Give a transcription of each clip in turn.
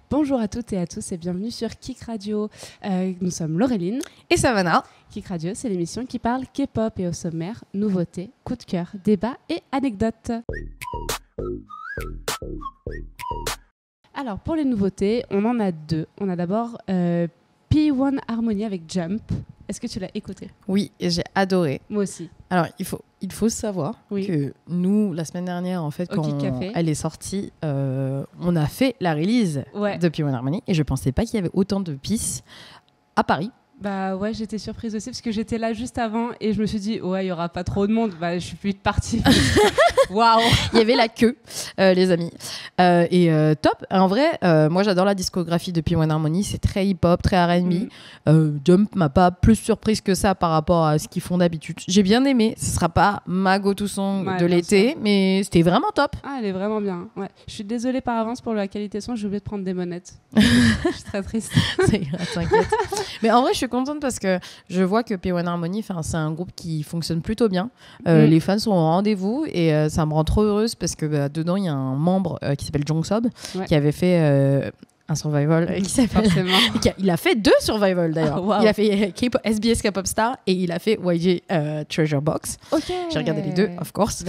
Bonjour à toutes et à tous et bienvenue sur Kik Radio. Nous sommes Laureline et Savannah. Kik Radio, c'est l'émission qui parle K-pop et au sommaire, nouveautés, coups de cœur, débats et anecdotes. Alors pour les nouveautés, on en a deux. On a d'abord P1 Harmony avec Jump. Est-ce que tu l'as écouté ? Oui, et j'ai adoré. Moi aussi. Alors, il faut savoir que nous, la semaine dernière, en fait, quand elle est sortie, on a fait la release de P1 Harmony et je pensais pas qu'il y avait autant de pistes à Paris. Bah ouais, j'étais surprise aussi parce que j'étais là juste avant et je me suis dit ouais, il y aura pas trop de monde. Bah je suis plus partie. Waouh. Il y avait la queue, les amis. Top. En vrai, moi j'adore la discographie de P1 Harmony. C'est très hip-hop, très R&B. Jump m'a pas plus surprise que ça par rapport à ce qu'ils font d'habitude. J'ai bien aimé. Ce sera pas ma go-to song de l'été, mais c'était vraiment top. Ah, elle est vraiment bien. Ouais. Je suis désolée par avance pour la qualité son. J'ai oublié de prendre des monettes. Je suis très triste. T'inquiète. Mais en vrai, je suis contente parce que je vois que P1 Harmony, c'est un groupe qui fonctionne plutôt bien. Les fans sont au rendez-vous et ça me rend trop heureuse parce que dedans il y a un membre qui s'appelle Jongsob qui avait fait un survival qui s'appelle il a fait 2 survival d'ailleurs. Il a fait SBS K-pop Star et il a fait YG Treasure Box. J'ai regardé les 2 of course.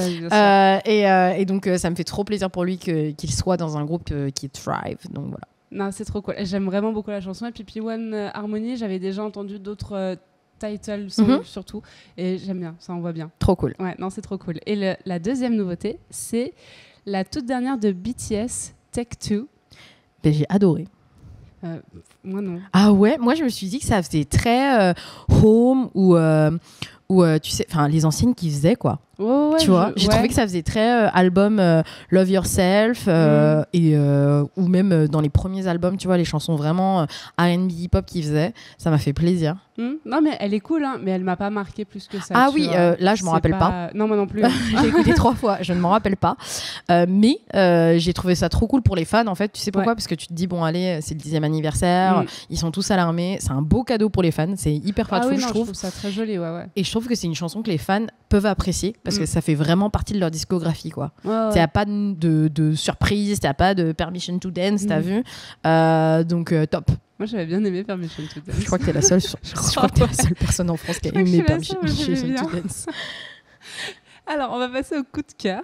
Et donc ça me fait trop plaisir pour lui qu'il soit dans un groupe qui thrive, donc voilà. Non, c'est trop cool. J'aime vraiment beaucoup la chanson. Et puis P1 Harmony, j'avais déjà entendu d'autres titles surtout. Et j'aime bien, ça envoie bien. Trop cool. Ouais, non, c'est trop cool. Et la deuxième nouveauté, c'est la toute dernière de BTS, Take Two. Ben, j'ai adoré. Moi, non. Ah ouais, moi je me suis dit que ça faisait très home ou tu sais, enfin les anciennes qui faisaient quoi. Tu vois, j'ai trouvé que ça faisait très album Love Yourself ou même dans les premiers albums, tu vois, les chansons vraiment R&B hip-hop qu'ils faisaient, ça m'a fait plaisir. Non mais elle est cool, hein, mais elle m'a pas marqué plus que ça. Ah oui, là je m'en rappelle pas. Non, moi non plus. J'ai écouté 3 fois, je ne m'en rappelle pas. Mais j'ai trouvé ça trop cool pour les fans en fait. Tu sais pourquoi ? Parce que tu te dis bon allez, c'est le 10e anniversaire, ils sont tous à l'armée, c'est un beau cadeau pour les fans, c'est hyper fatful, je trouve. Je trouve ça très joli, ouais. Et je trouve que c'est une chanson que les fans peuvent apprécier parce que ça fait vraiment partie de leur discographie quoi. T'as pas de surprise, t'as pas de Permission to Dance, t'as vu, donc top. Moi j'avais bien aimé Permission to Dance. Je crois que t'es la seule personne en France qui a aimé Permission to Dance. Alors on va passer au coup de cœur.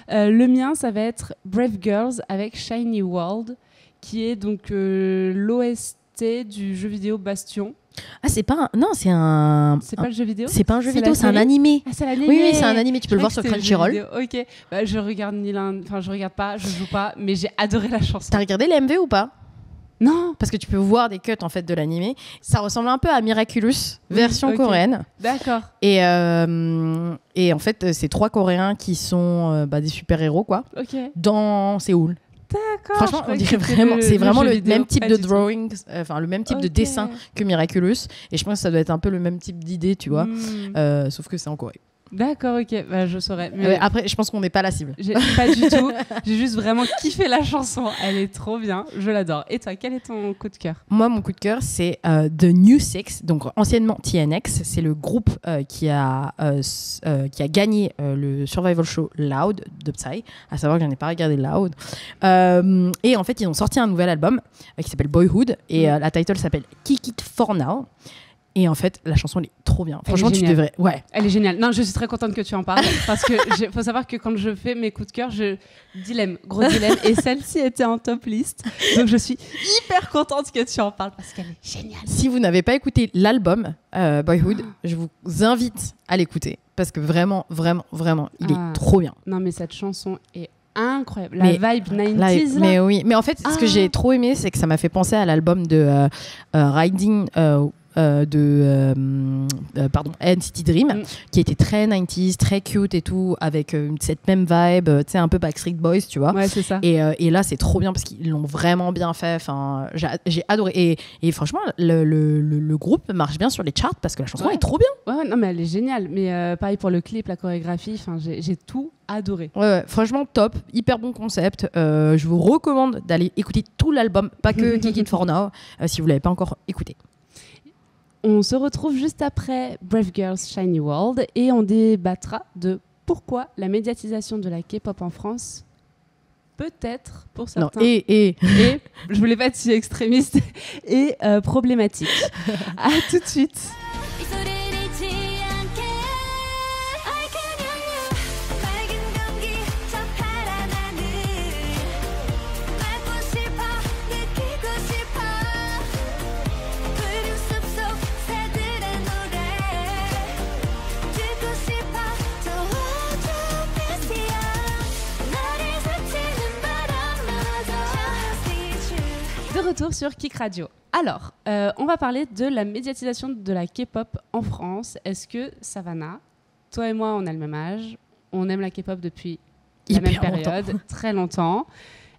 Le mien ça va être Brave Girls avec Shiny World, qui est donc l'OST du jeu vidéo Bastion. Ah, c'est pas non, c'est un. C'est pas le jeu vidéo. C'est pas un jeu vidéo, c'est un animé. Ah, c'est l'animé. Oui, c'est un animé. Tu peux le voir sur Crunchyroll. Ok. Bah, je regarde je regarde pas, je joue pas, mais j'ai adoré la chanson. T'as regardé les MV ou pas ? Non. Parce que tu peux voir des cuts en fait de l'animé. Ça ressemble un peu à Miraculous version coréenne. D'accord. Et en fait, c'est 3 Coréens qui sont des super héros quoi. Ok. Dans Séoul. D'accord. Franchement, on dirait vraiment, c'est vraiment le même type de drawing, le même type de dessin que Miraculous. Et je pense que ça doit être un peu le même type d'idée, tu vois. Sauf que c'est en Corée. D'accord, ok, bah, je saurais. Mais après, je pense qu'on n'est pas la cible. Pas du tout. J'ai juste vraiment kiffé la chanson. Elle est trop bien. Je l'adore. Et toi, quel est ton coup de cœur ? Moi, mon coup de cœur, c'est The New Six, donc anciennement TNX. C'est le groupe qui a gagné le survival show Loud de Psy. À savoir que je n'en ai pas regardé Loud. Et en fait, ils ont sorti un nouvel album qui s'appelle Boyhood. Et la title s'appelle Kick It For Now. Et en fait, la chanson, elle est trop bien. Franchement, tu devrais. Ouais. Elle est géniale. Non, je suis très contente que tu en parles parce que faut savoir que quand je fais mes coups de cœur, gros dilemme. Et celle-ci était en top list. Donc, je suis hyper contente que tu en parles parce qu'elle est géniale. Si vous n'avez pas écouté l'album Boyhood, je vous invite à l'écouter parce que vraiment, il est trop bien. Non, mais cette chanson est incroyable. La vibe 90s. Mais oui. Mais en fait, ce que j'ai trop aimé, c'est que ça m'a fait penser à l'album de Riding. NCT Dream qui était très 90s, très cute et tout, avec cette même vibe, tu sais, un peu Backstreet Boys, tu vois. Ouais, c'est ça. Et là, c'est trop bien parce qu'ils l'ont vraiment bien fait. Enfin, j'ai adoré. Et franchement, le groupe marche bien sur les charts parce que la chanson est trop bien. Ouais, non, mais elle est géniale. Mais pareil pour le clip, la chorégraphie, j'ai tout adoré. Ouais, franchement, top. Hyper bon concept. Je vous recommande d'aller écouter tout l'album, pas que Kick It For Now, si vous ne l'avez pas encore écouté. On se retrouve juste après Brave Girls Shiny World et on débattra de pourquoi la médiatisation de la K-pop en France peut-être pour Non, certains. et Et je voulais pas être si extrémiste et problématique. À tout de suite. De retour sur Kik Radio. Alors, on va parler de la médiatisation de la K-pop en France. Est-ce que, Savannah, toi et moi, on a le même âge, on aime la K-pop depuis la Hyper même période, longtemps. très longtemps.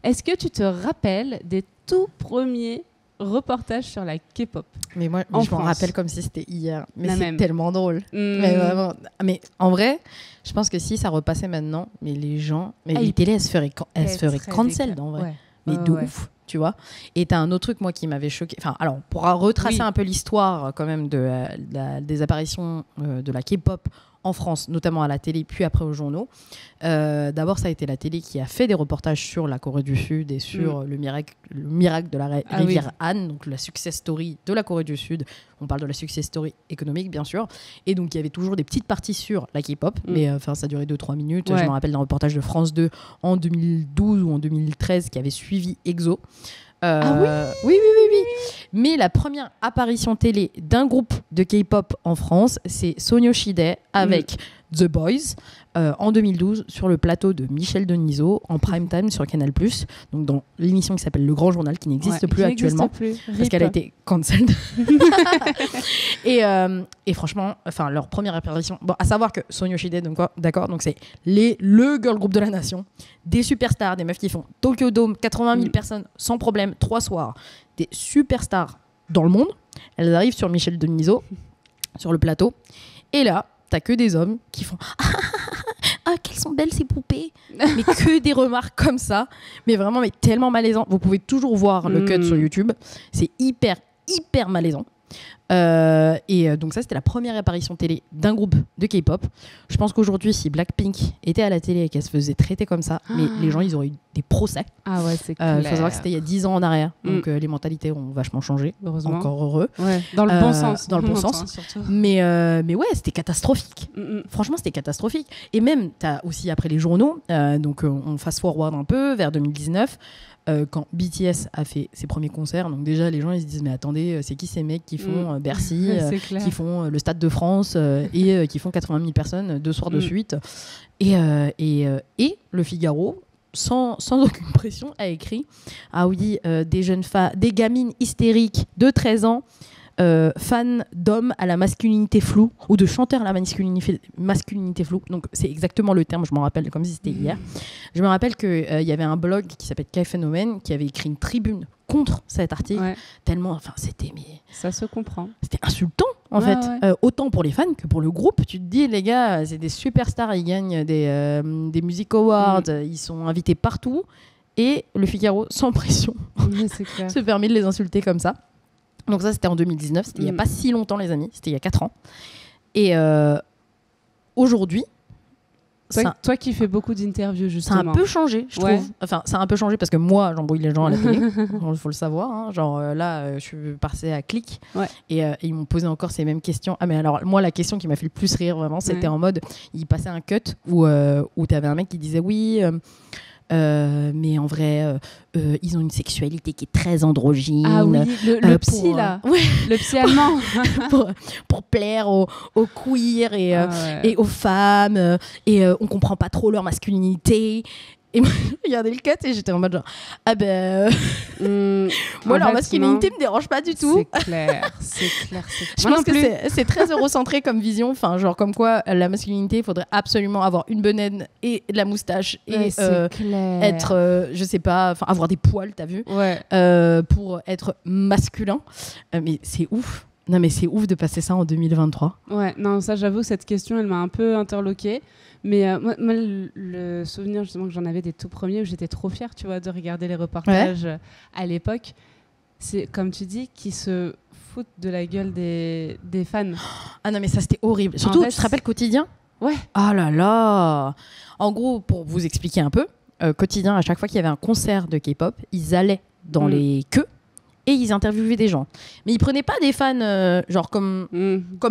Est-ce que tu te rappelles des tout premiers reportages sur la K-pop? mais moi, En je m'en France. rappelle comme si c'était hier. Mais La c'est même. tellement drôle. Mais vraiment. Mais en vrai, je pense que si ça repassait maintenant, mais les gens, mais Ah, les ils- télés, elles se feraient Très cancel, décla- en vrai. Ouais. Mais de ouf, tu vois. Et t'as un autre truc, moi, qui m'avait choqué. Enfin, alors, pour retracer Oui. un peu l'histoire, quand même, des apparitions de la K-pop en France, notamment à la télé, puis après aux journaux. D'abord, ça a été la télé qui a fait des reportages sur la Corée du Sud et sur le miracle de la Ah rivière Han, donc la success story de la Corée du Sud. On parle de la success story économique, bien sûr. Et donc, il y avait toujours des petites parties sur la K-pop, mais enfin, ça durait 2-3 minutes. Ouais. Je me rappelle d'un reportage de France 2 en 2012 ou en 2013 qui avait suivi EXO. Oui. Mais la première apparition télé d'un groupe de K-pop en France, c'est Sonyoshide avec The Boys en 2012 sur le plateau de Michel Denisot en prime time sur Canal+, donc dans l'émission qui s'appelle Le Grand Journal qui n'existe plus actuellement parce qu'elle a été cancelled. et franchement, enfin leur première apparition, bon, à savoir que Sonyoshide, donc d'accord, donc c'est le girl group de la nation, des superstars, des meufs qui font Tokyo Dome, 80 000 personnes sans problème, 3 soirs, des superstars dans le monde. Elles arrivent sur Michel Denisot sur le plateau et là t'as que des hommes qui font ah quelles sont belles ces poupées, mais que des remarques comme ça, mais vraiment mais tellement malaisant. Vous pouvez toujours voir le cut sur YouTube, c'est hyper malaisant. Donc ça c'était la première apparition télé d'un groupe de K-pop. Je pense qu'aujourd'hui si Blackpink était à la télé et qu'elle se faisait traiter comme ça, mais les gens ils auraient eu des procès. Ah ouais, c'est clair. Il faut savoir que c'était il y a 10 ans en arrière, donc les mentalités ont vachement changé. Heureusement. Encore heureux. Ouais, dans le bon sens. dans le bon sens. Surtout. Mais ouais, c'était catastrophique. Franchement, c'était catastrophique. Et même, tu as aussi après les journaux, donc on fast-forward un peu vers 2019, quand BTS a fait ses premiers concerts. Donc déjà, les gens ils se disent, mais attendez, c'est qui ces mecs qui font Bercy, C'est clair. qui font le Stade de France et qui font 80 000 personnes 2 soirs de suite. Et Le Figaro, sans aucune pression, a écrit ah oui, des gamines hystériques de 13 ans fans d'hommes à la masculinité floue ou de chanteurs à la masculinité floue. Donc c'est exactement le terme, je m'en rappelle comme si c'était hier. Je me rappelle qu'il y avait un blog qui s'appelle K-Phénomène qui avait écrit une tribune contre cet article, tellement, enfin c'était ça se comprend. C'était insultant en fait, autant pour les fans que pour le groupe. Tu te dis les gars, c'est des superstars, ils gagnent des Music Awards, ils sont invités partout et Le Figaro sans pression C'est clair. se permet de les insulter comme ça. Donc ça c'était en 2019, c'était il n'y a pas si longtemps les amis, c'était il y a 4 ans. Et aujourd'hui, toi qui fais beaucoup d'interviews ça a justement. un peu changé, je trouve. Enfin, ça a un peu changé parce que moi, j'embrouille les gens à la télé. Il faut le savoir. Hein. Genre là, je suis passée à Click et ils m'ont posé encore ces mêmes questions. Ah mais alors, moi, la question qui m'a fait le plus rire vraiment, c'était en mode, il passait un cut où tu avais un mec qui disait oui... mais en vrai, ils ont une sexualité qui est très androgyne. Ah oui, le psy là, le psy allemand. pour plaire aux queers et aux femmes, et on comprend pas trop leur masculinité. Et moi, je regardais le cut et j'étais en mode genre, ah ben, moi leur masculinité me dérange pas du tout. C'est clair. Je pense que c'est très eurocentré comme vision, enfin genre comme quoi la masculinité, il faudrait absolument avoir une bedaine et de la moustache et être, je sais pas, enfin avoir des poils, t'as vu, pour être masculin. Mais c'est ouf. Non mais c'est ouf de passer ça en 2023. Ouais, non ça j'avoue cette question elle m'a un peu interloquée. Mais moi, le souvenir justement que j'en avais des tout premiers où j'étais trop fière, tu vois, de regarder les reportages à l'époque, c'est comme tu dis, qui se foutent de la gueule des fans. Ah non mais ça c'était horrible. Surtout, tu te rappelles Quotidien ? Ouais. Ah là là. En gros, pour vous expliquer un peu, quotidien, à chaque fois qu'il y avait un concert de K-pop, ils allaient dans les queues et ils interviewaient des gens. Mais ils prenaient pas des fans genre comme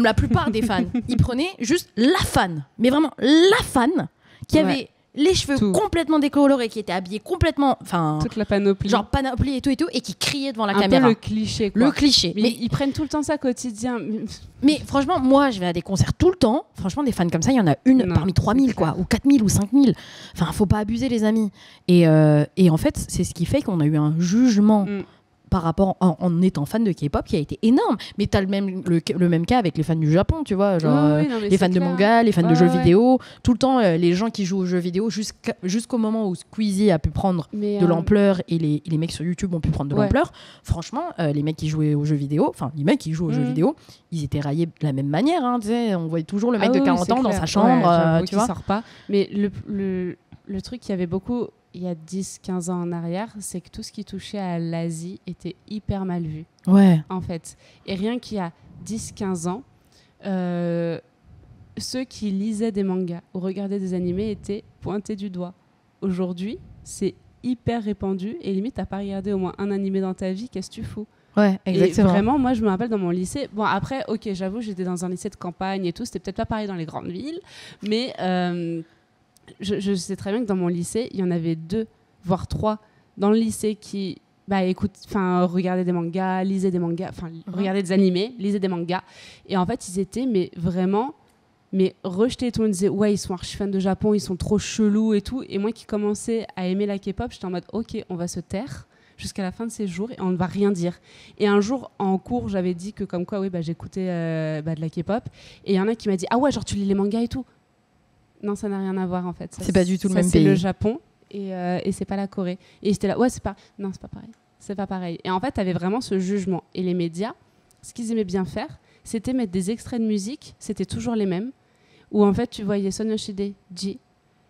la plupart des fans. Ils prenaient juste la fan, mais vraiment la fan qui avait les cheveux complètement décolorés, qui était habillée complètement, enfin toute la panoplie, genre panoplie et tout, et qui criait devant la caméra. Peu le cliché, quoi. Le cliché. Mais ils prennent tout le temps ça quotidien. Mais franchement, moi, je vais à des concerts tout le temps. Franchement, des fans comme ça, il y en a une parmi 3000, quoi, ou 4000 ou 5000. Enfin, faut pas abuser, les amis. Et en fait, c'est ce qui fait qu'on a eu un jugement par rapport en étant fan de K-pop qui a été énorme. Mais t'as le même cas avec les fans du Japon, tu vois, genre les fans de manga, les fans de jeux vidéo, tout le temps les gens qui jouent aux jeux vidéo jusqu'au moment où Squeezie a pu prendre de l'ampleur et les mecs sur YouTube ont pu prendre de l'ampleur. Franchement, les mecs qui jouaient aux jeux vidéo, enfin les mecs qui jouent aux jeux vidéo, ils étaient raillés de la même manière, hein, tu sais, on voyait toujours le mec de 40 ans dans sa chambre, tu vois. Sort pas. Mais le truc qu'il y avait beaucoup il y a 10-15 ans en arrière, c'est que tout ce qui touchait à l'Asie était hyper mal vu. Ouais. En fait. Et rien qu'il y a 10-15 ans, ceux qui lisaient des mangas ou regardaient des animés étaient pointés du doigt. Aujourd'hui, c'est hyper répandu et limite, t'as pas regardé au moins un animé dans ta vie, qu'est-ce que tu fous ? Ouais, exactement. Et vraiment, moi, je me rappelle dans mon lycée. Bon, après, ok, j'avoue, j'étais dans un lycée de campagne et tout. C'était peut-être pas pareil dans les grandes villes, mais je sais très bien que dans mon lycée, il y en avait 2, voire 3 dans le lycée qui, regardaient des mangas, lisaient des mangas, regardaient des animés, lisaient des mangas. Et en fait, ils étaient, rejetés. Tout le monde disait, ouais, ils sont archi fans de Japon, ils sont trop chelous et tout. Et moi qui commençais à aimer la K-pop, j'étais en mode, ok, on va se taire jusqu'à la fin de ces jours et on ne va rien dire. Et un jour, en cours, j'avais dit que comme quoi, j'écoutais de la K-pop. Et il y en a qui m'a dit, ah ouais, genre tu lis les mangas et tout. Non, ça n'a rien à voir en fait. C'est pas du tout le même pays. C'est le Japon et c'est pas la Corée. Et j'étais là, ouais, c'est pas pareil. C'est pas pareil. Et en fait, t'avais vraiment ce jugement. Et les médias, ce qu'ils aimaient bien faire, c'était mettre des extraits de musique, c'était toujours les mêmes, où en fait, tu voyais Sonoshide, Ji,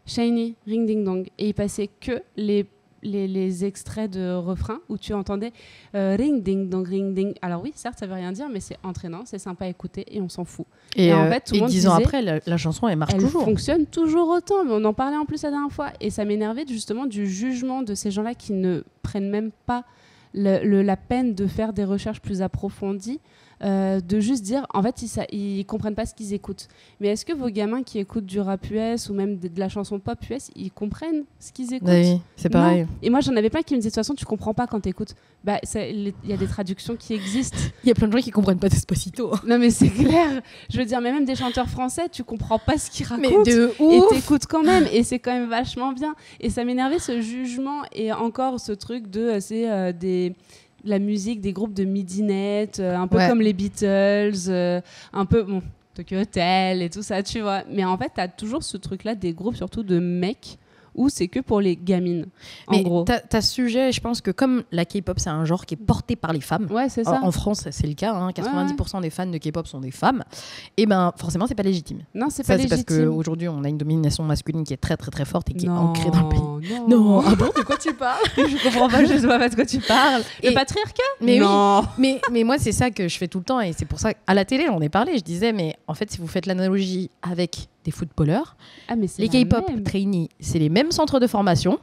Shiny, Ring Ding Dong, et ils passaient que les extraits de refrains où tu entendais ring ding dong ring ding. Alors oui, certes, ça veut rien dire, mais c'est entraînant, c'est sympa à écouter et on s'en fout. Et en fait, tout le monde 10 ans après, la chanson elle marche toujours. Elle fonctionne toujours autant. Mais on en parlait en plus la dernière fois et ça m'énervait justement du jugement de ces gens-là qui ne prennent même pas la peine de faire des recherches plus approfondies. De juste dire, en fait, ils comprennent pas ce qu'ils écoutent. Mais est-ce que vos gamins qui écoutent du rap US ou même de la chanson pop US, ils comprennent ce qu'ils écoutent ? Oui, c'est pareil. Non. Et moi, j'en avais plein qui me disaient, de toute façon, tu comprends pas quand t'écoutes. Il y a des traductions qui existent. Il y a plein de gens qui comprennent pas Despacito. Non, mais c'est clair. Je veux dire, mais même des chanteurs français, tu comprends pas ce qu'ils racontent. Mais de ouf. Et t'écoutes quand même. Et c'est quand même vachement bien. Et ça m'énervait, ce jugement. Et encore, ce truc de... la musique des groupes de midinette, un peu comme les Beatles, un peu Tokyo Hotel et tout ça, tu vois. Mais en fait, t'as toujours ce truc-là des groupes, surtout de mecs, où c'est que pour les gamines, en gros. T'as ce sujet, je pense que comme la K-pop, c'est un genre qui est porté par les femmes. Ouais, c'est ça. En France, c'est le cas. 90% des fans de K-pop sont des femmes. Et forcément, c'est pas légitime. Non, c'est pas légitime. C'est parce qu'aujourd'hui, on a une domination masculine qui est très, très, très forte et qui est ancrée dans le pays. Non. Ah bon, de quoi tu parles ? Je comprends pas, je sais pas de quoi tu parles. Le patriarcat ? Mais non. Oui. Mais moi, c'est ça que je fais tout le temps. Et c'est pour ça qu'à la télé, j'en ai parlé. Je disais, mais en fait, si vous faites l'analogie avec des footballeurs, les K-pop trainees, c'est les mêmes centres de formation.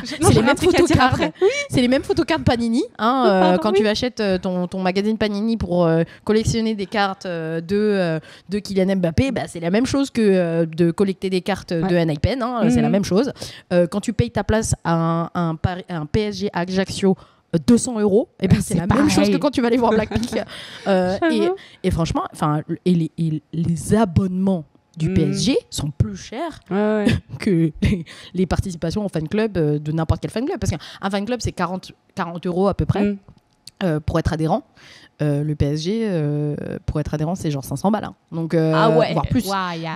C'est les mêmes photocards. C'est les mêmes photocards Panini. Quand tu achètes ton magazine Panini pour collectionner des cartes de Kylian Mbappé, c'est la même chose que de collecter des cartes de N.I.P.E.N. C'est la même chose. Quand tu payes ta place à un PSG Ajaccio 200 €, c'est la même chose que quand tu vas aller voir Blackpink. Et franchement, les abonnements du PSG sont plus chers que les participations au fan club de n'importe quel fan club. Parce qu'un fan club, c'est 40 € à peu près pour être adhérent. Le PSG, pour être adhérent, c'est genre 500 balles. Donc, voire plus.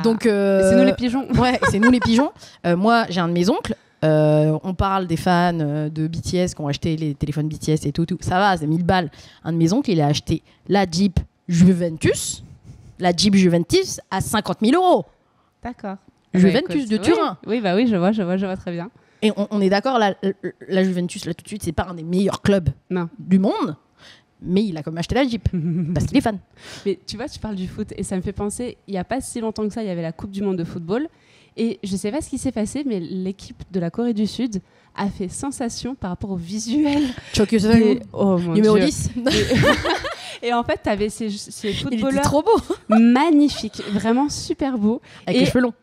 Donc, c'est nous les pigeons. Ouais, c'est nous les pigeons. Moi, j'ai un de mes oncles. On parle des fans de BTS qui ont acheté les téléphones BTS et tout. Ça va, c'est 1000 balles. Un de mes oncles, il a acheté la Jeep Juventus à 50 000 €. D'accord. Juventus de Turin. Oui, je vois très bien. Et on est d'accord, la Juventus, là tout de suite, c'est pas un des meilleurs clubs du monde. Mais il a quand même acheté la Jeep parce qu'il est fan. Mais tu vois, tu parles du foot et ça me fait penser, il n'y a pas si longtemps que ça, il y avait la Coupe du Monde de football Et je sais pas ce qui s'est passé, mais l'équipe de la Corée du Sud a fait sensation par rapport au visuel. Oh mon numéro Dieu. 10. Et en fait, tu avais ces Il était footballeurs trop beau. magnifiques, vraiment super beaux. Avec les cheveux longs.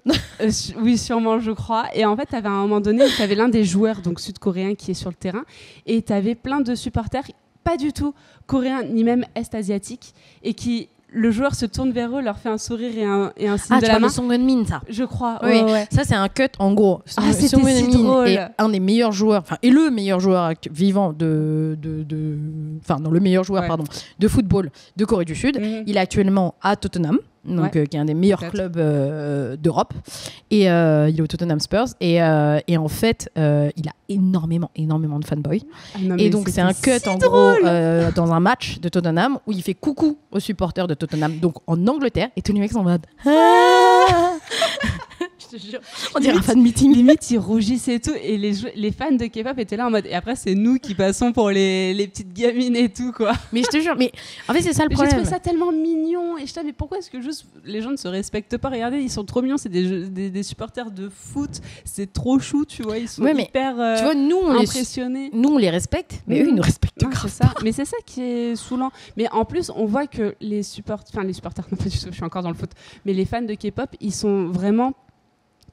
Oui, sûrement, je crois. Et en fait, tu avais à un moment donné, tu avais l'un des joueurs donc sud-coréens qui est sur le terrain, et tu avais plein de supporters, pas du tout coréens, ni même est-asiatiques, et qui... Le joueur se tourne vers eux, leur fait un sourire et un signe de la main. Ah, tu parles de Song Eun-min, ça. Je crois. Oui, Ouais. ça c'est un cut en gros. C'était Song si Eun-min drôle. est un des meilleurs joueurs, enfin, et le meilleur joueur vivant enfin, non, le meilleur joueur, pardon, de football de Corée du Sud. Il est actuellement à Tottenham. Donc, qui est un des meilleurs clubs d'Europe. Et il est au Tottenham Spurs. Et en fait, il a énormément de fanboys. Et donc, c'est un cut en gros dans un match de Tottenham où il fait coucou aux supporters de Tottenham, donc en Angleterre. Et tous les mecs sont en mode. Je te jure. On dirait un fan meeting. Limite, ils rougissaient et tout. Et les fans de K-pop étaient là en mode. Et après, c'est nous qui passons pour les petites gamines et tout, quoi. Mais je te jure, mais en fait, c'est ça le problème. J'ai trouvé ça tellement mignon. Et je disais, mais pourquoi est-ce que juste les gens ne se respectent pas? Regardez, ils sont trop mignons. C'est des supporters de foot. C'est trop chou, tu vois. Ils sont hyper tu vois, nous, impressionnés. Nous, on les respecte, mais eux, ils nous respectent grave. C'est ça. Mais c'est ça qui est saoulant. Mais en plus, on voit que les supporters, non pas du tout, je suis encore dans le foot, mais les fans de K-pop, ils sont vraiment.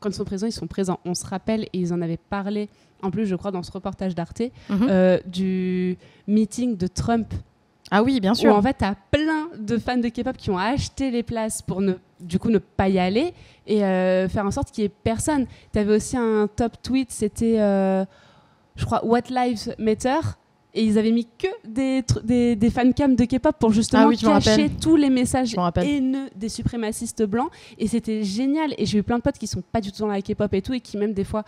Quand ils sont présents, ils sont présents. On se rappelle, et ils en avaient parlé, en plus, je crois, dans ce reportage d'Arte, du meeting de Trump. Ah oui, bien sûr. Où en fait, tu as plein de fans de K-pop qui ont acheté les places pour ne pas y aller et faire en sorte qu'il n'y ait personne. Tu avais aussi un top tweet, c'était, je crois, What Lives Matter. Et ils avaient mis que des fancams de K-pop pour justement cacher tous les messages haineux des suprémacistes blancs. Et c'était génial. Et j'ai eu plein de potes qui sont pas du tout dans la K-pop et tout, et qui même des fois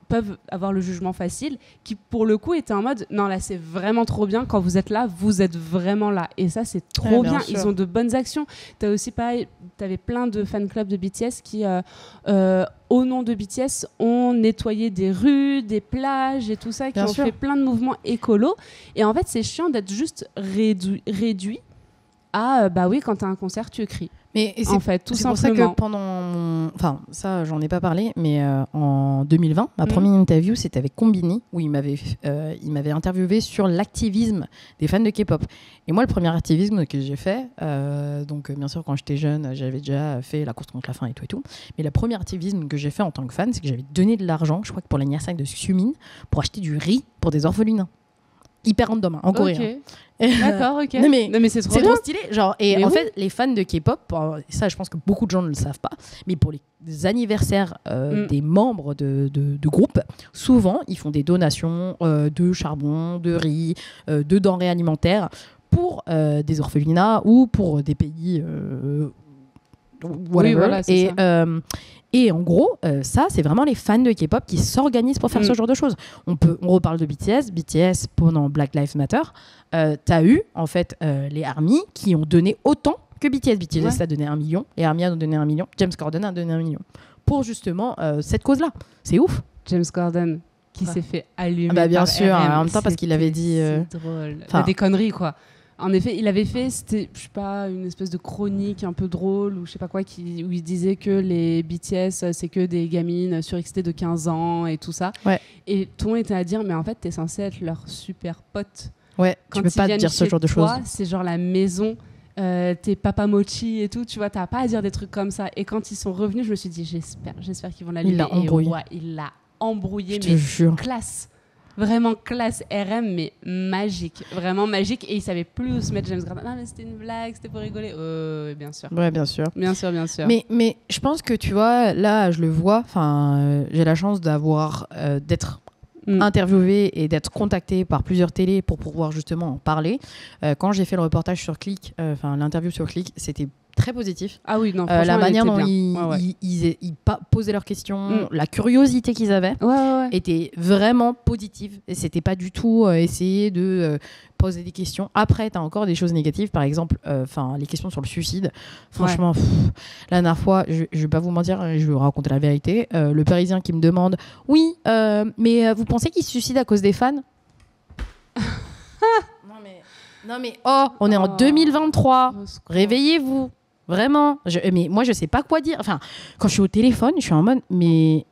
peuvent avoir le jugement facile, qui pour le coup étaient en mode non, là c'est vraiment trop bien, quand vous êtes là, vous êtes vraiment là. Et ça c'est trop bien. Ils ont de bonnes actions. T'as aussi pareil, t'avais plein de fan clubs de BTS qui au nom de BTS ont nettoyé des rues, des plages et tout ça, qui ont fait plein de mouvements écolos. Et en fait c'est chiant d'être juste réduit à bah oui, quand t'as un concert tu cries. Mais en fait, tout simplement. C'est pour ça que enfin ça j'en ai pas parlé, mais en 2020, ma première interview c'était avec Combini, où il m'avait interviewé sur l'activisme des fans de K-pop. Et moi, le premier activisme que j'ai fait, donc bien sûr quand j'étais jeune, j'avais déjà fait la course contre la faim et tout. Mais le premier activisme que j'ai fait en tant que fan, c'est que j'avais donné de l'argent, je crois que pour l'anniversaire de Sumin, pour acheter du riz pour des orphelinats. Hyper random, en Corée. D'accord, ok. Non, mais c'est trop stylé. Genre, et mais en fait, les fans de K-pop, ça, je pense que beaucoup de gens ne le savent pas, mais pour les anniversaires des membres de groupes, souvent, ils font des donations de charbon, de riz, de denrées alimentaires pour des orphelinats ou pour des pays. Oui, voilà, c'est ça. Et en gros, ça, c'est vraiment les fans de K-pop qui s'organisent pour faire ce genre de choses. On reparle de BTS. BTS, pendant Black Lives Matter, t'as eu, en fait, les ARMY qui ont donné autant que BTS. BTS a donné 1 million, les ARMY ont donné 1 million, James Corden a donné 1 million. Pour justement cette cause-là. C'est ouf. James Corden, qui s'est fait allumer. Ah bah bien par sûr, RM, en même temps, parce qu'il avait dit... C'est drôle. Des conneries, quoi. En effet, il avait fait, c'était, je sais pas, une espèce de chronique un peu drôle ou je sais pas quoi, où il disait que les BTS, c'est que des gamines surexcitées de 15 ans et tout ça. Ouais. Et tout le monde était à dire, mais en fait, t'es censé être leur super pote. Ouais, quand tu peux pas dire ce genre de choses. C'est genre la maison, t'es papa mochi et tout, tu vois, t'as pas à dire des trucs comme ça. Et quand ils sont revenus, je me suis dit, j'espère qu'ils vont l'allumer. Il l'a embrouillé. Il l'a embrouillé, je te jure. Classe. Vraiment classe RM, mais magique. Vraiment magique. Et il savait plus où se mettre, James Corden. Non, mais c'était une blague, c'était pour rigoler. Bien sûr. Ouais, bien sûr. Bien sûr, bien sûr. Mais je pense que, tu vois, là, je le vois. J'ai la chance d'être interviewée et d'être contactée par plusieurs télés pour pouvoir justement en parler. Quand j'ai fait le reportage sur Click, l'interview sur Click, c'était très positif. Ah oui, non, la manière dont ils posaient leurs questions, la curiosité qu'ils avaient était vraiment positive. Et c'était pas du tout essayer de poser des questions. Après, tu as encore des choses négatives, par exemple, les questions sur le suicide. Franchement, la dernière fois, je vais pas vous mentir, je vais vous raconter la vérité. Le Parisien qui me demande, oui, mais vous pensez qu'il se suicide à cause des fans? Non mais, on est en 2023. Réveillez-vous. Vraiment. Mais moi, je sais pas quoi dire. Enfin, quand je suis au téléphone, je suis en mode, mais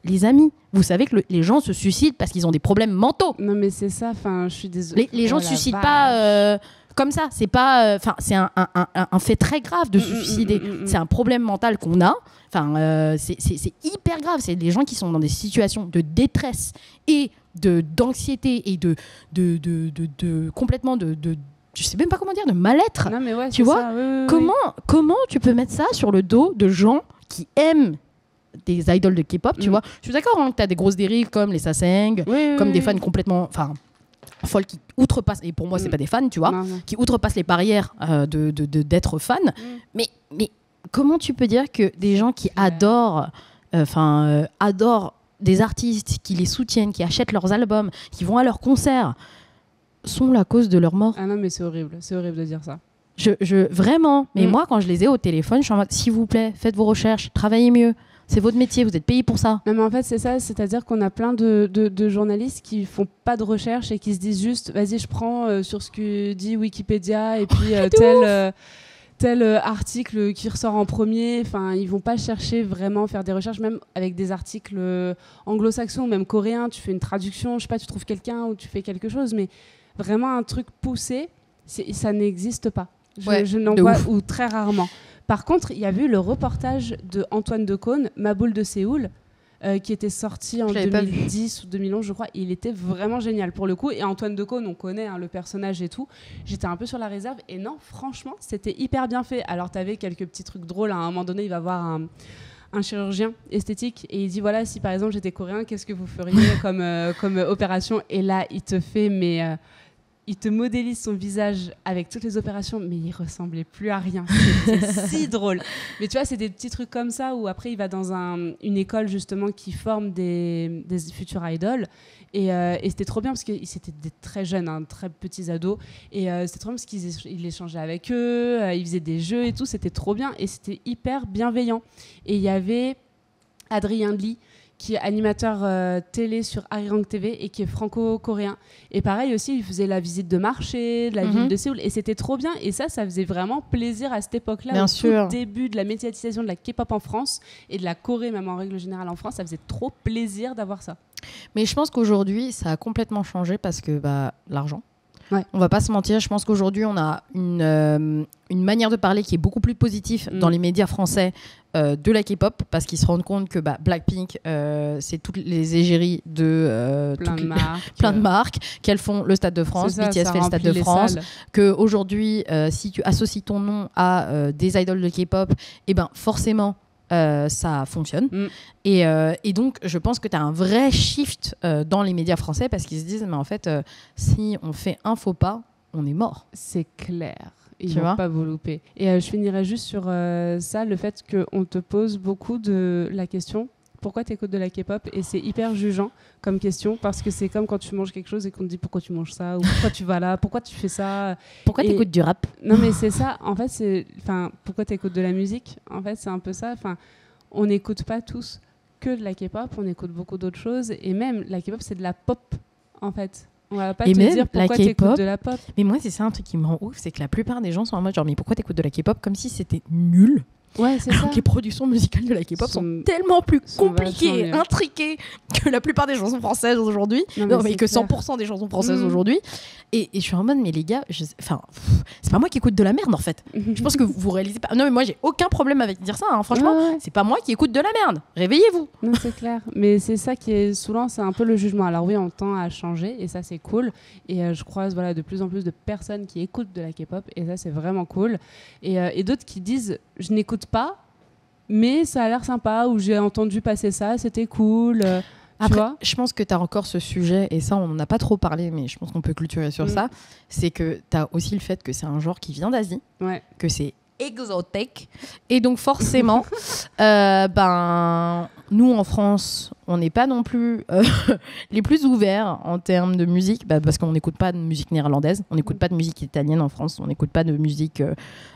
les amis, vous savez que les gens se suicident parce qu'ils ont des problèmes mentaux. Non, mais c'est ça. Enfin, je suis désolée. Les gens se suicident pas comme ça. C'est pas. Enfin, c'est un fait très grave de se suicider. C'est un problème mental qu'on a. Enfin, c'est hyper grave. C'est des gens qui sont dans des situations de détresse et d'anxiété et de complètement de je sais même pas comment dire, de mal-être. Non, mais ouais, tu vois ça, oui. Comment tu peux mettre ça sur le dos de gens qui aiment des idoles de K-pop, tu vois? Je suis d'accord, hein, que tu as des grosses dérives comme les Saseng, comme des fans complètement folles qui outrepassent, et pour moi, c'est pas des fans, tu vois, qui outrepassent les barrières d'être fan. Mais comment tu peux dire que des gens qui adorent des artistes, qui les soutiennent, qui achètent leurs albums, qui vont à leurs concerts, sont la cause de leur mort? Ah non, mais c'est horrible de dire ça. Vraiment, mais moi, quand je les ai au téléphone, je suis en mode, s'il vous plaît, faites vos recherches, travaillez mieux. C'est votre métier, vous êtes payé pour ça. Non, mais en fait, c'est ça, c'est-à-dire qu'on a plein de journalistes qui font pas de recherche et qui se disent juste, vas-y, je prends sur ce que dit Wikipédia et puis tel article qui ressort en premier. Enfin, ils vont pas chercher vraiment faire des recherches, même avec des articles anglo-saxons, même coréens. Tu fais une traduction, je sais pas, tu trouves quelqu'un ou tu fais quelque chose, mais vraiment un truc poussé, ça n'existe pas. Je n'en vois, ou très rarement. Par contre, il y a eu le reportage de Antoine Decaune, Ma boule de Séoul, qui était sorti en 2010 ou 2011, je crois. Il était vraiment génial pour le coup. Et Antoine Decaune, on connaît le personnage et tout. J'étais un peu sur la réserve. Et non, franchement, c'était hyper bien fait. Alors, tu avais quelques petits trucs drôles. À un moment donné, il va voir un chirurgien esthétique et il dit voilà, si par exemple j'étais coréen, qu'est-ce que vous feriez comme opération? Et là, il te fait il te modélise son visage avec toutes les opérations, mais il ressemblait plus à rien. C'était si drôle. Mais tu vois, c'est des petits trucs comme ça où après il va dans une école justement qui forme des futurs idoles. Et c'était trop bien parce que c'était des très jeunes, très petits ados. Et c'était trop bien parce qu'il échangeait avec eux, il faisait des jeux et tout. C'était trop bien et c'était hyper bienveillant. Et il y avait Adrien Lee, qui est animateur télé sur Arirang TV et qui est franco-coréen. Et pareil aussi, il faisait la visite de marché, de la ville de Séoul. Et c'était trop bien. Et ça faisait vraiment plaisir à cette époque-là. Bien sûr. Au début de la médiatisation de la K-pop en France et de la Corée, même en règle générale en France, ça faisait trop plaisir d'avoir ça. Mais je pense qu'aujourd'hui, ça a complètement changé parce que l'argent. Ouais. On va pas se mentir, je pense qu'aujourd'hui on a une manière de parler qui est beaucoup plus positive dans les médias français de la K-pop, parce qu'ils se rendent compte que Blackpink c'est toutes les égéries de plein de marques, qu'elles font le Stade de France, BTS fait le Stade de France, qu'aujourd'hui si tu associes ton nom à des idoles de K-pop, et forcément ça fonctionne. Et donc, je pense que tu as un vrai shift dans les médias français parce qu'ils se disent, mais en fait, si on fait un faux pas, on est mort. C'est clair. Ils ne vont pas vous louper. Et je finirai juste sur ça, le fait qu'on te pose beaucoup de la question pourquoi tu écoutes de la K-pop, et c'est hyper jugeant comme question parce que c'est comme quand tu manges quelque chose et qu'on te dit pourquoi tu manges ça, ou pourquoi tu vas là, pourquoi tu fais ça. Pourquoi tu écoutes du rap? Non mais c'est ça, en fait, pourquoi tu écoutes de la musique, en fait c'est un peu ça, on n'écoute pas tous que de la K-pop, on écoute beaucoup d'autres choses, et même la K-pop c'est de la pop en fait. On va pas te dire pourquoi tu écoutes de la pop. Mais moi c'est ça un truc qui me rend ouf, c'est que la plupart des gens sont en mode genre mais pourquoi tu écoutes de la K-pop, comme si c'était nul. Ouais, c'est ça. Les productions musicales de la K-pop sont tellement plus compliquées et intriquées que la plupart des chansons françaises aujourd'hui. Non, mais que 100% des chansons françaises aujourd'hui. Et je suis en mode, mais les gars, c'est pas moi qui écoute de la merde en fait. Je pense que vous réalisez pas. Non, mais moi j'ai aucun problème avec dire ça, hein. Franchement, c'est pas moi qui écoute de la merde. Réveillez-vous. Non, c'est clair. Mais c'est ça qui est saoulant, c'est un peu le jugement. Alors oui, on tend à changer et ça c'est cool. Et je croise de plus en plus de personnes qui écoutent de la K-pop et ça c'est vraiment cool. Et d'autres qui disent, je n'écoute pas, mais ça a l'air sympa, ou j'ai entendu passer ça, c'était cool. Après, je pense que tu as encore ce sujet, et ça on n'en a pas trop parlé, mais je pense qu'on peut clôturer sur ça, c'est que tu as aussi le fait que c'est un genre qui vient d'Asie, que c'est exotique, et donc forcément nous en France on n'est pas non plus les plus ouverts en termes de musique, parce qu'on n'écoute pas de musique néerlandaise, on n'écoute pas de musique italienne en France, on n'écoute pas de musique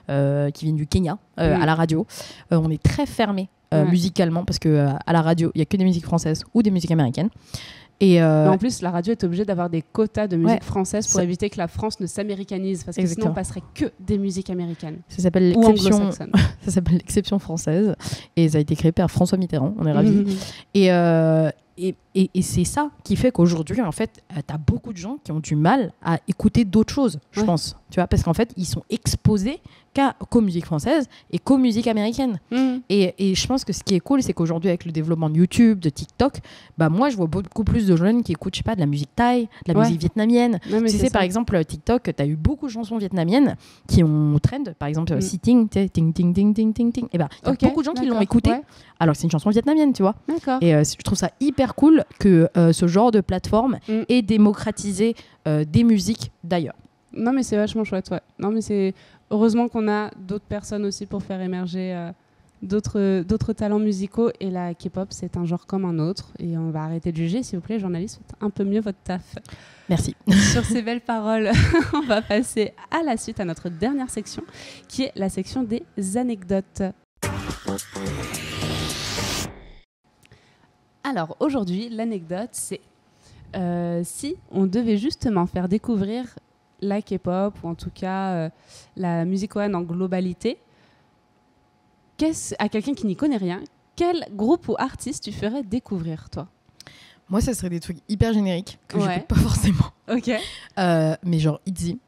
qui vient du Kenya à la radio, on est très fermé musicalement, parce que à la radio il n'y a que des musiques françaises ou des musiques américaines. Et Mais en plus, la radio est obligée d'avoir des quotas de musique française pour Ça- éviter que la France ne s'américanise, parce que sinon Exactement. on passerait que des musiques américaines ça s'appelle ou l'exception. anglo-saxonnes. Ça s'appelle l'exception française et ça a été créé par François Mitterrand. On est ravis. Et c'est ça qui fait qu'aujourd'hui, en fait, t'as beaucoup de gens qui ont du mal à écouter d'autres choses, je pense. Tu vois, parce qu'en fait, ils sont exposés qu'aux musiques françaises et qu'aux musiques américaines. Et je pense que ce qui est cool, c'est qu'aujourd'hui, avec le développement de YouTube, de TikTok, bah moi, je vois beaucoup plus de jeunes qui écoutent, je sais pas, de la musique thaï, de la musique vietnamienne. Non, mais Tu c'est sais, ça. par exemple, TikTok, t'as eu beaucoup de chansons vietnamiennes qui ont trend. Par exemple, Sitting, tu sais, ting, ting, ting, ting, ting, ting. Et ben, il y a Ok, beaucoup de gens qui l'ont d'accord, écouté, ouais. alors que c'est une chanson vietnamienne, tu vois. D'accord. Et je trouve ça hyper cool que ce genre de plateforme ait démocratisé des musiques d'ailleurs. Non, mais c'est vachement chouette, ouais. Non, mais c'est heureusement qu'on a d'autres personnes aussi pour faire émerger d'autres talents musicaux. Et la K-pop, c'est un genre comme un autre. Et on va arrêter de juger, s'il vous plaît, journalistes, faites un peu mieux votre taf. Merci. Sur ces belles paroles, on va passer à la suite, à notre dernière section, qui est la section des anecdotes. Alors, aujourd'hui, l'anecdote, c'est si on devait justement faire découvrir la K-pop, ou en tout cas la musique coréenne en globalité, à quelqu'un qui n'y connaît rien, quel groupe ou artiste tu ferais découvrir, toi? Moi, ça serait des trucs hyper génériques que Ouais. j'écoute pas forcément. Ok. Mais genre ITZY.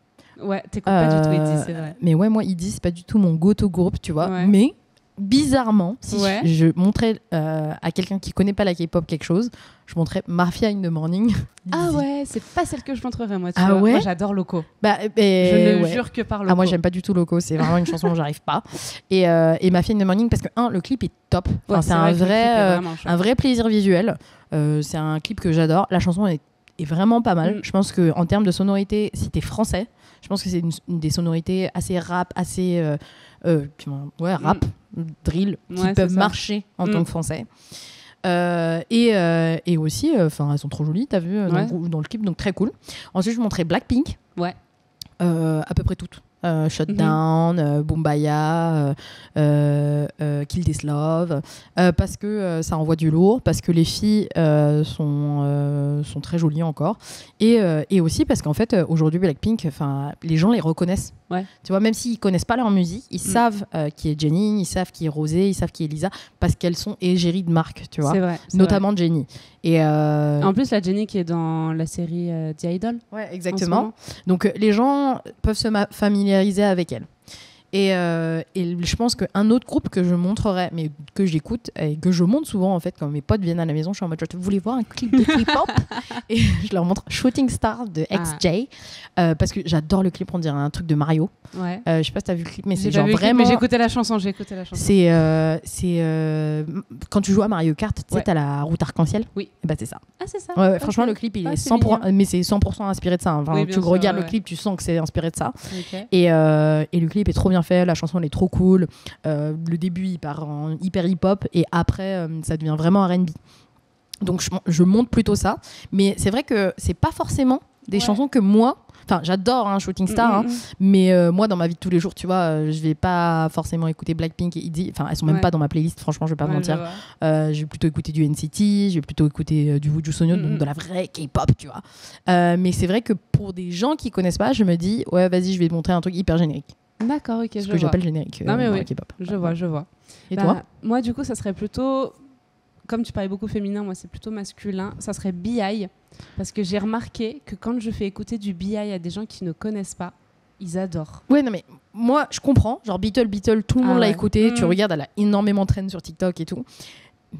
Ouais, t'écoutes pas du tout Itzy, c'est vrai. Mais ouais, moi, ITZY, c'est pas du tout mon go-to groupe, tu vois. Ouais. Mais bizarrement, si Ouais. je montrais à quelqu'un qui connaît pas la K-pop quelque chose, je montrais Mafia in the Morning. Ah d'ITZY. ouais, c'est pas celle que je montrerais, moi. Tu Ah vois. ouais. Moi, j'adore Loco. Bah, Je ne ouais. jure que par Loco. Ah, moi, j'aime pas du tout Loco. C'est vraiment une chanson où j'arrive pas. Et Mafia in the Morning, parce que, le clip est top. Enfin, Ouais, c'est un vrai que le clip est vrai, vraiment chouette. un vrai plaisir visuel. C'est un clip que j'adore. La chanson est vraiment pas mal. Je pense qu'en termes de sonorité, si t'es français, je pense que c'est une des sonorités assez rap, assez rap, drill, qui Ouais, peuvent c'est ça. marcher en tant que français. Et aussi, elles sont trop jolies, t'as vu, dans le clip, donc très cool. Ensuite, je montrais Blackpink. Ouais. À peu près toutes. Shutdown, Boombayah, Kill This Love, parce que ça envoie du lourd, parce que les filles sont très jolies encore, et aussi parce qu'en fait aujourd'hui Blackpink, les gens les reconnaissent. Ouais. Tu vois, même s'ils connaissent pas leur musique, ils savent qui est Jennie, ils savent qui est Rosé, ils savent qui est Lisa, parce qu'elles sont égéries de marque, tu vois. C'est vrai. Notamment Jennie. Et En plus, la Jennie qui est dans la série The Idol. ouais, exactement. Donc les gens peuvent se familiariser avec elle. Et je pense qu'un autre groupe que je montrerais, mais que j'écoute et que je montre souvent en fait quand mes potes viennent à la maison, je suis en mode vous voulez voir un clip de K-pop et je leur montre Shooting Star de XJ parce que j'adore le clip, on dirait un truc de Mario. Ouais. Je sais pas si t'as vu le clip, mais c'est J'ai genre pas vu le clip, vraiment. mais j'ai écouté la chanson. C'est quand tu joues à Mario Kart, tu sais, t'as la route arc-en-ciel. Oui. Et bah c'est ça. Ah, c'est ça. Ouais, Ok. franchement, le clip il est c'est 100%, mais c'est 100% inspiré de ça. Enfin, Oui, tu bien sûr, regardes ouais, le clip, tu sens que c'est inspiré de ça. Ok. Et le clip est trop bien fait, la chanson elle est trop cool. Le début il part en hyper hip-hop et après ça devient vraiment R&B. Donc je monte plutôt ça. Mais c'est vrai que c'est pas forcément des chansons que moi. Enfin, j'adore Shooting Star, mais moi, dans ma vie de tous les jours, tu vois, je vais pas forcément écouter Blackpink et ITZY. Enfin, elles sont même pas dans ma playlist, franchement, je vais pas mentir. Je vais plutôt écouter du NCT, je vais plutôt écouter du Woo Sonyeon, donc de la vraie K-pop, tu vois. Mais c'est vrai que pour des gens qui connaissent pas, je me dis, ouais, vas-y, je vais te montrer un truc hyper générique. D'accord, ok. Ce que j'appelle générique Non, mais dans oui. la K-pop. Je vois. Et toi? Moi, du coup, ça serait plutôt. Comme tu parlais beaucoup féminin, moi, c'est plutôt masculin. Ça serait B.I. Parce que j'ai remarqué que quand je fais écouter du B.I. à des gens qui ne connaissent pas, ils adorent. Ouais, non, mais moi, je comprends. Genre, Beatle, tout le monde l'a écouté. Tu regardes, elle a énormément de trend sur TikTok et tout.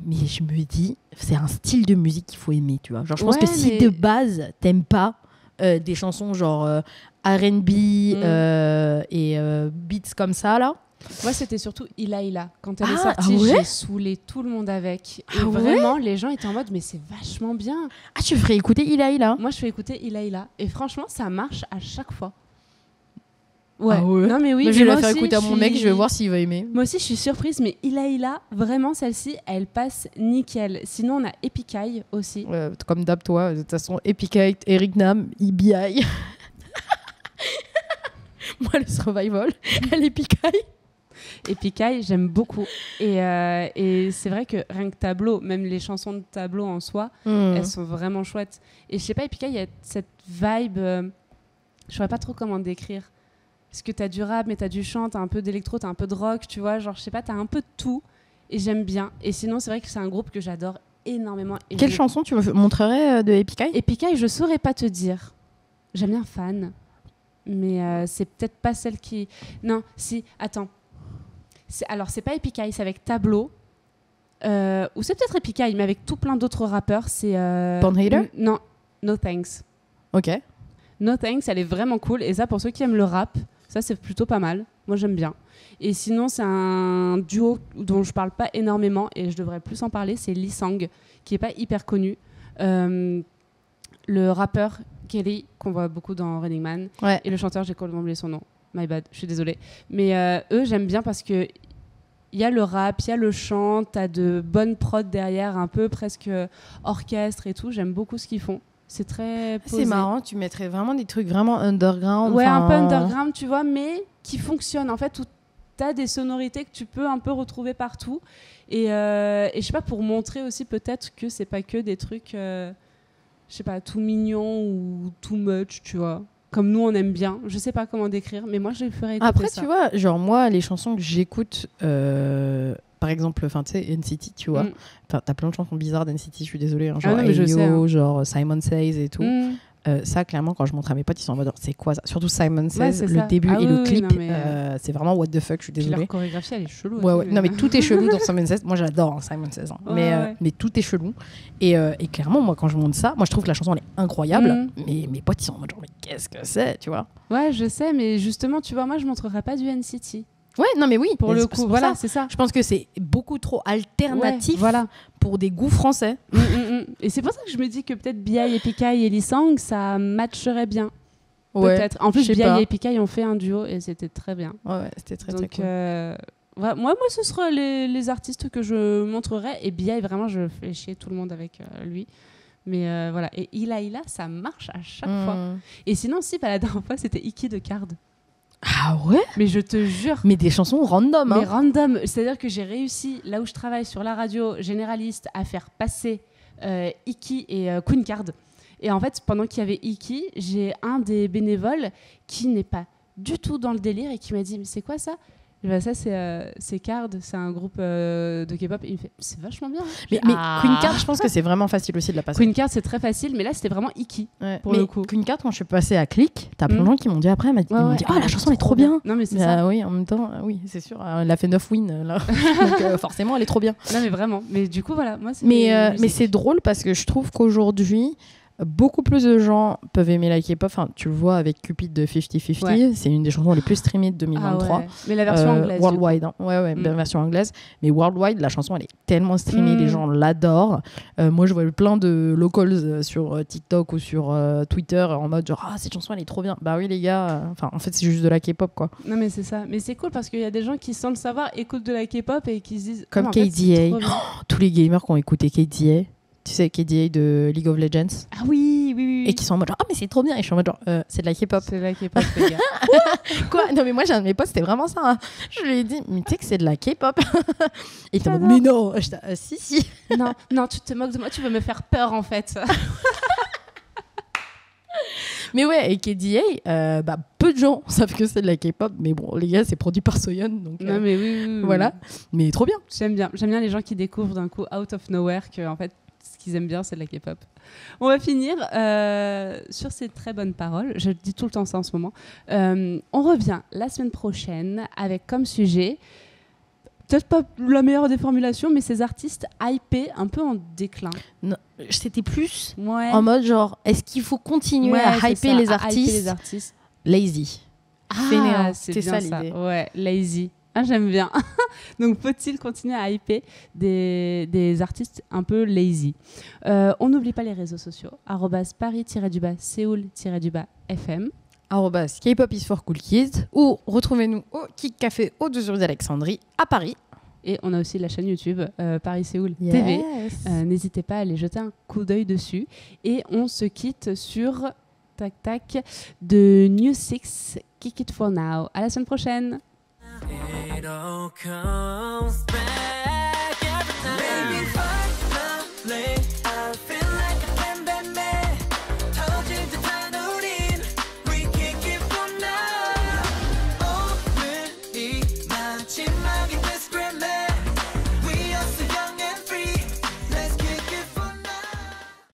Mais je me dis, c'est un style de musique qu'il faut aimer, tu vois. Genre, je pense que si de base, t'aimes pas des chansons genre R&B et beats comme ça, là. Moi, c'était surtout Ila. Quand elle est sortie, j'ai saoulé tout le monde avec. Et vraiment, les gens étaient en mode, mais c'est vachement bien. Ah, tu ferais écouter Ila? Moi, je fais écouter Ila. Et franchement, ça marche à chaque fois. Ouais. Ah ouais. Non, mais oui. Mais je vais la faire écouter à mon mec, je vais voir s'il va aimer. Moi aussi, je suis surprise, mais Ila, vraiment, celle-ci, elle passe nickel. Sinon, on a Epic Eye aussi. Comme d'hab, toi, de toute façon, Epic Eye, Eric Nam, EBI. Moi, le survival, elle Epic Eye. Et Pikaï, j'aime beaucoup. Et c'est vrai que rien que Tableau, même les chansons de Tableau en soi, elles sont vraiment chouettes. Et je sais pas, Pikaï, il y a cette vibe, je saurais pas trop comment décrire. Parce que t'as du rap, mais t'as du chant, t'as un peu d'électro, t'as un peu de rock, tu vois, genre je sais pas, t'as un peu de tout. Et j'aime bien. Et sinon, c'est vrai que c'est un groupe que j'adore énormément. Et quelle chanson tu me montrerais de Epikaï? Epikaï, je saurais pas te dire. J'aime bien Fan, mais c'est peut-être pas celle qui... Non, si, attends. Alors, c'est pas Epikaï, c'est avec Tableau. Ou c'est peut-être Epikaï, mais avec tout plein d'autres rappeurs. C'est... Born Hater? Non, No Thanks. Ok. No Thanks, elle est vraiment cool. Et ça, pour ceux qui aiment le rap, ça, c'est plutôt pas mal. Moi, j'aime bien. Et sinon, c'est un duo dont je parle pas énormément et je devrais plus en parler. C'est Lee Sang, qui est pas hyper connu. Le rappeur Kelly, qu'on voit beaucoup dans Running Man. Ouais. Et le chanteur, j'ai complètement oublié son nom. My bad, je suis désolée. Mais eux, j'aime bien parce que il y a le rap, il y a le chant, t'as de bonnes prods derrière, un peu presque orchestre et tout. J'aime beaucoup ce qu'ils font. C'est très posé. C'est marrant, tu mettrais vraiment des trucs vraiment underground. Ouais, un peu underground, tu vois, mais qui fonctionnent. En fait, où t'as des sonorités que tu peux un peu retrouver partout. Et je sais pas, pour montrer aussi peut-être que c'est pas que des trucs, je sais pas, tout mignon ou too much, tu vois. Comme nous, on aime bien. Je sais pas comment décrire, mais moi, je ferais écouter Après, ça. tu vois, genre moi, les chansons que j'écoute, par exemple, tu sais, NCT, tu vois. T'as plein de chansons bizarres d'NCT, je suis désolée. Hein, genre non, mais je sais, hein. genre Simon Says et tout. Ça, clairement, quand je montre à mes potes, ils sont en mode c'est quoi ça? Surtout Simon Says, le début et le clip, c'est vraiment what the fuck, je suis désolée. Puis leur chorégraphie, elle est chelou. Ouais, aussi, ouais. Non, mais tout est chelou dans Simon Says. Moi, j'adore hein, Simon Says. Hein. Mais tout est chelou. Et clairement, moi, quand je monte ça, moi, je trouve que la chanson, elle est incroyable. Mais mes potes, ils sont en mode genre, mais qu'est-ce que c'est, tu vois? Ouais, je sais, mais justement, tu vois, moi, je montrerai pas du NCT. Ouais, non, mais oui. Pour le coup, voilà, c'est ça. Je pense que c'est beaucoup trop alternatif pour des goûts français. Et c'est pour ça que je me dis que peut-être Biaï et Pikaï et Lee Sang, ça matcherait bien. Peut-être. En plus, Biaï et Pikaï ont fait un duo et c'était très bien. Ouais, c'était très, donc, très cool. moi, ce sera les artistes que je montrerai. Et Biaï, vraiment, je fais chier tout le monde avec lui. Mais voilà. Et Ila, ça marche à chaque fois. Et sinon, si, la dernière fois, c'était Iki de Card. Ah ouais? Mais je te jure. Mais des chansons random. Mais random. C'est-à-dire que j'ai réussi, là où je travaille sur la radio généraliste, à faire passer Iki et Queen Card. Et en fait, pendant qu'il y avait Iki, j'ai un des bénévoles qui n'est pas du tout dans le délire et qui m'a dit « Mais c'est quoi ça ?» Ça, c'est Card, c'est un groupe de K-pop. Et il me fait « C'est vachement bien. » Mais Queen Card, je pense que c'est vraiment facile aussi de la passer. Queen Card, c'est très facile, mais là, c'était vraiment Iki, pour le coup. Queen Card, quand je suis passée à Click, t'as plein de gens qui m'ont dit après, ils m'ont dit « Ah, la chanson est trop bien !» Non, mais c'est ça. Oui, en même temps, oui, c'est sûr. Elle a fait 9 wins, là. Donc forcément, elle est trop bien. Non, mais vraiment. Mais du coup, voilà. Moi, mais c'est drôle parce que je trouve qu'aujourd'hui, beaucoup plus de gens peuvent aimer la K-pop. Enfin, tu le vois avec Cupid de 50-50. Ouais. C'est une des chansons les plus streamées de 2023. Ah ouais. Mais la version anglaise. Worldwide. Hein. Ouais, la version anglaise. Mais Worldwide, la chanson, elle est tellement streamée. Les gens l'adorent. Moi, je vois plein de locals sur TikTok ou sur Twitter en mode genre, cette chanson, elle est trop bien. Bah oui, les gars. En fait, c'est juste de la K-pop, quoi. Non, mais c'est ça. Mais c'est cool parce qu'il y a des gens qui, sans le savoir, écoutent de la K-pop et qui se disent. Comme KDA. Tous les gamers qui ont écouté KDA. Tu sais, KDA de League of Legends. Ah oui. Et qui sont en mode mais c'est trop bien. Et je suis en mode c'est de la K-pop. C'est de la K-pop, les gars. Quoi? Non, mais moi, j'ai un de mes potes, c'était vraiment ça. Hein. Je lui ai dit, mais tu sais que c'est de la K-pop. Et il était en mode, mais non. Si. Non, tu te moques de moi, tu veux me faire peur, en fait. Mais ouais, et KDA, peu de gens savent que c'est de la K-pop. Mais bon, les gars, c'est produit par Soyeon. Donc, non, mais oui. Voilà. Mais trop bien. J'aime bien les gens qui découvrent d'un coup, out of nowhere, que, en fait, ce qu'ils aiment bien, c'est de la K-pop. On va finir sur ces très bonnes paroles. Je dis tout le temps ça en ce moment. On revient la semaine prochaine avec comme sujet, peut-être pas la meilleure des formulations, mais ces artistes hypés un peu en déclin. Non, c'était plus en mode genre, est-ce qu'il faut continuer à hyper les artistes lazy. Fainéant, c'est bien ça l'idée. l'idée. Ouais, lazy. Ah, j'aime bien. Donc, faut-il continuer à hyper des artistes un peu lazy? On n'oublie pas les réseaux sociaux. @Paris-Séoul-FM. @K-pop is for cool kids. Ou retrouvez-nous au Kik Café au-dessus d'Alexandrie à Paris. Et on a aussi la chaîne YouTube Paris-Séoul TV. N'hésitez pas à aller jeter un coup d'œil dessus. Et on se quitte sur de New Six, Kick It For Now. À la semaine prochaine. It all comes back